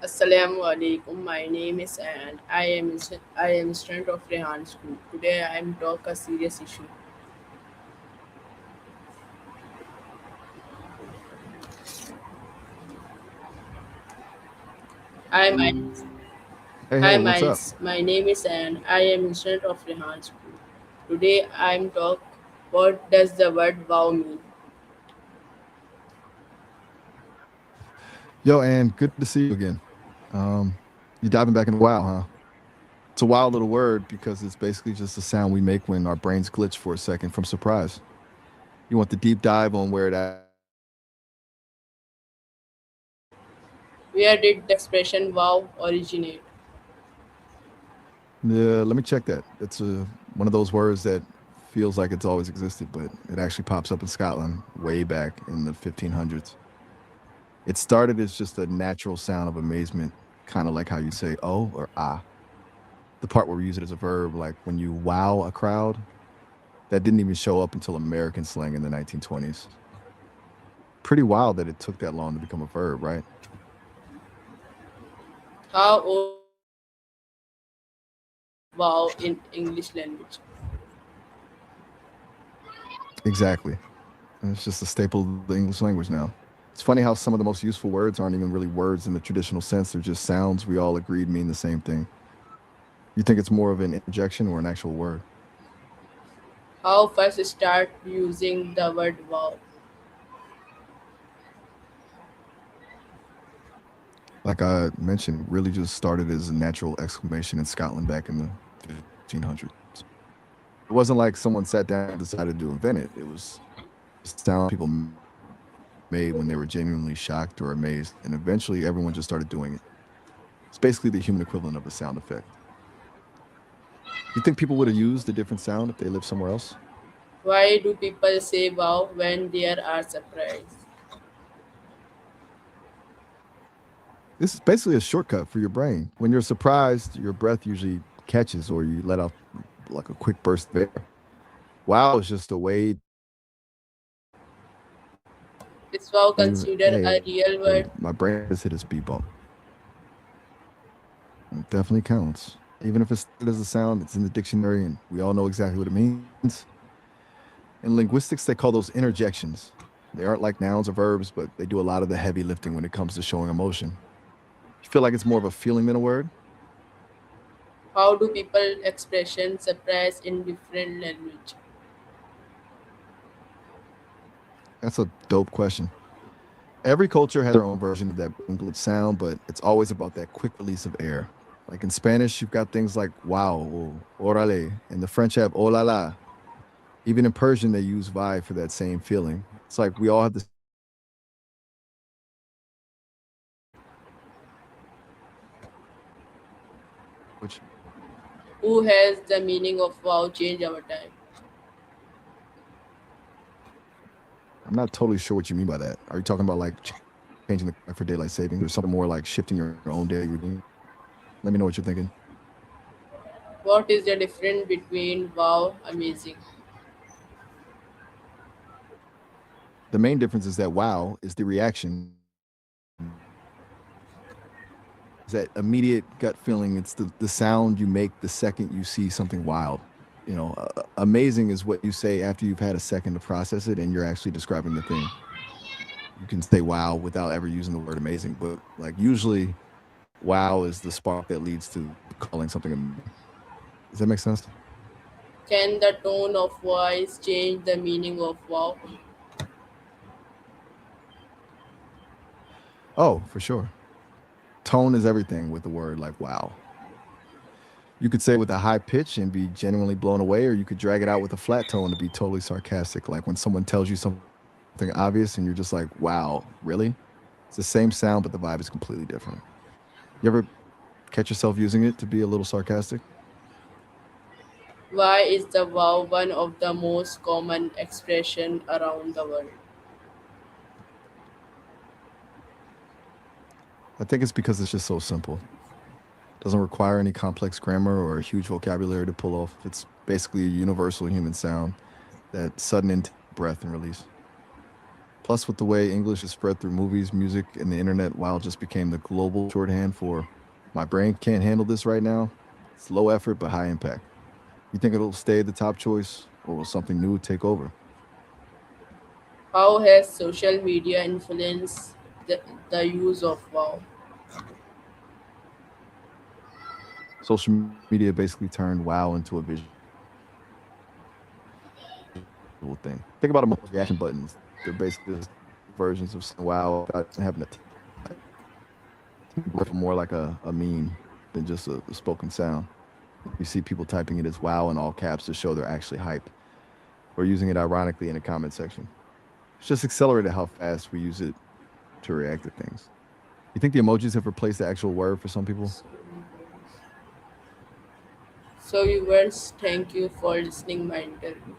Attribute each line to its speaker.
Speaker 1: Assalamu alaikum. My name is and I am student of Rehan school. Today I am talk a serious issue. Hi, my
Speaker 2: Hey,
Speaker 1: Hi,
Speaker 2: hey, what's up?
Speaker 1: Miles. My name is and I am student of Rehan school. Today I am talk. What does the word wow mean?
Speaker 2: Yo, and good to see you again. You diving back into WoW, huh? It's a wild little word because it's basically just a sound we make when our brains glitch for a second from surprise. You want the deep dive on where it actually
Speaker 1: Where did the expression wow originate?
Speaker 2: Yeah, let me check that. It's one of those words that feels like it's always existed, but it actually pops up in Scotland way back in the 1500s. It started as just a natural sound of amazement, kind of like how you say oh or ah. The part where we use it as a verb, like when you wow a crowd, that didn't even show up until American slang in the 1920s. Pretty wild that it took that long to become a verb, right?
Speaker 1: How old wow in English language?
Speaker 2: Exactly. And it's just a staple of the English language now. It's funny how some of the most useful words aren't even really words in the traditional sense. They're just sounds we all agreed mean the same thing. You think it's more of an interjection or an actual word?
Speaker 1: How first start using the word wow?
Speaker 2: Like I mentioned, really just started as a natural exclamation in Scotland back in the 1500s. It wasn't like someone sat down and decided to invent it. It was a sound people made when they were genuinely shocked or amazed, and eventually everyone just started doing it. It's basically the human equivalent of a sound effect. You think people would have used a different sound if they lived somewhere else?
Speaker 1: Why do people say wow when they are surprised?
Speaker 2: This is basically a shortcut for your brain. When you're surprised, your breath usually catches or you let out like a quick burst of air. Wow is just a way to say,
Speaker 1: Is wow
Speaker 2: hey,
Speaker 1: considered
Speaker 2: my
Speaker 1: a
Speaker 2: brain just
Speaker 1: real
Speaker 2: hit a
Speaker 1: word?
Speaker 2: speed bump. It definitely counts. Even if it's started as a sound, it's in the dictionary and we all know exactly what it means. In linguistics, they call those interjections. They aren't like nouns or verbs, but they do a lot of the heavy lifting when it comes to showing emotion. You feel like it's more of a feeling than a word?
Speaker 1: How do people expression surprise in different language?
Speaker 2: That's a dope question. Every culture has their own version of that brain glitch sound, but it's always about that quick release of air. Like in Spanish, you've got things like wow or orale, and the French have oh la la. Even in Persian, they use vibe for that same feeling. It's like we all have the same sound, but we use it in different ways. Which
Speaker 1: Who has the meaning of wow change over time?
Speaker 2: I'm not totally sure what you mean by that. Are you talking about like changing the clock for daylight savings or something more like shifting your own daily routine? Let me know what you're thinking.
Speaker 1: What is the difference between wow amazing?
Speaker 2: The main difference is that wow is the reaction, is that immediate gut feeling. It's the sound you make the second you see something wild. Amazing is what you say after you've had a second to process it and you're actually describing the thing. You can say wow without ever using the word amazing, but like usually wow is the spark that leads to calling something amazing. Does that make sense?
Speaker 1: Can the tone of voice change the meaning of wow?
Speaker 2: Oh, for sure. Tone is everything with the word like wow. You could say it with a high pitch and be genuinely blown away, or you could drag it out with a flat tone to be totally sarcastic. Like when someone tells you something obvious and you're just like, wow, really? It's the same sound, but the vibe is completely different. You ever catch yourself using it to be a little sarcastic?
Speaker 1: Why is the wow one of the most common expression around the world?
Speaker 2: I think it's because it's just so simple. Doesn't require any complex grammar or a huge vocabulary to pull off. It's basically a universal human sound, that sudden intake of breath and release. Plus, with the way English is spread through movies, music, and the internet, while just became the global shorthand for my brain can't handle this right now, it's low effort but high impact. You think it'll stay the top choice, or will something new take over?
Speaker 1: How has social media influenced the use of wow?
Speaker 2: Social media basically turned WoW into a visual thing. Think about emojis as reaction buttons. They're basically just versions of saying WoW without even having to type it. To me, people refer more like a meme than just a spoken sound. You see people typing it as WoW in all caps to show they're actually hyped, or using it ironically in the comment section. It's just accelerated how fast we use it to react to things. You think the emojis have replaced the actual word for some people?
Speaker 1: So viewers, thank you for listening my interview.